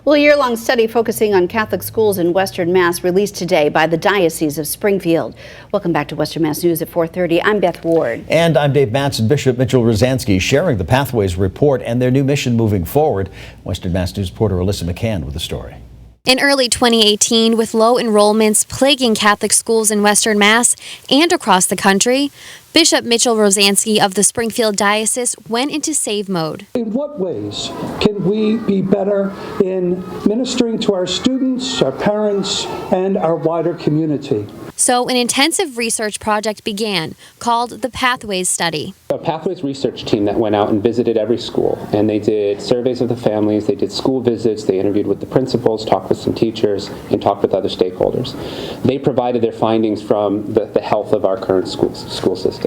Well, a year-long study focusing on Catholic schools in Western Mass released today by the Diocese of Springfield. Welcome back to Western Mass News at 4:30. I'm Beth Ward. And I'm Dave Matson. Bishop Mitchell Rosansky sharing the Pathways report and their new mission moving forward. Western Mass News reporter Alyssa McCann with the story. In early 2018, with low enrollments plaguing Catholic schools in Western Mass and across the country, Bishop Mitchell Rosansky of the Springfield Diocese went into save mode. In what ways can we be better in ministering to our students, our parents, and our wider community? So an intensive research project began called the Pathways Study. A Pathways research team that went out and visited every school, and they did surveys of the families, they did school visits, they interviewed with the principals, talked with some teachers, and talked with other stakeholders. They provided their findings from the health of our current school system.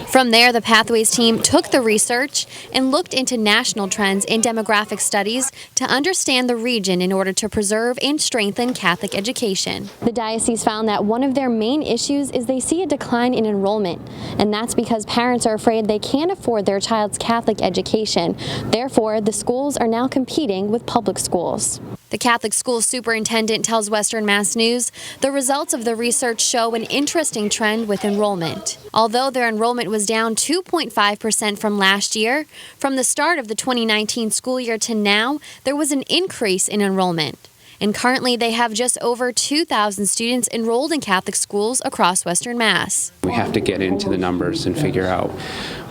From there, the Pathways team took the research and looked into national trends in demographic studies to understand the region in order to preserve and strengthen Catholic education. The diocese found that one of their main issues is they see a decline in enrollment, and that's because parents are afraid they can't afford their child's Catholic education. Therefore, the schools are now competing with public schools. The Catholic school superintendent tells Western Mass News the results of the research show an interesting trend with enrollment. Although their enrollment was down 2.5% from last year, from the start of the 2019 school year to now, there was an increase in enrollment. And currently they have just over 2,000 students enrolled in Catholic schools across Western Mass. We have to get into the numbers and figure out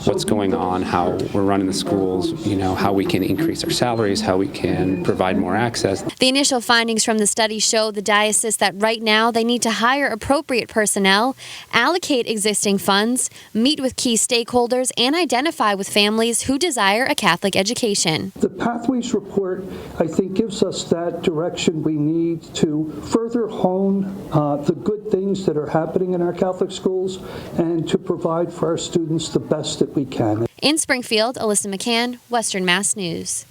what's going on, how we're running the schools, how we can increase our salaries, how we can provide more access. The initial findings from the study show the diocese that right now they need to hire appropriate personnel, allocate existing funds, meet with key stakeholders, and identify with families who desire a Catholic education. The Pathways report, I think, gives us that direction we need to further hone the good things that are happening in our Catholic schools and to provide for our students the best that we can. In Springfield, Alyssa McCann, Western Mass News.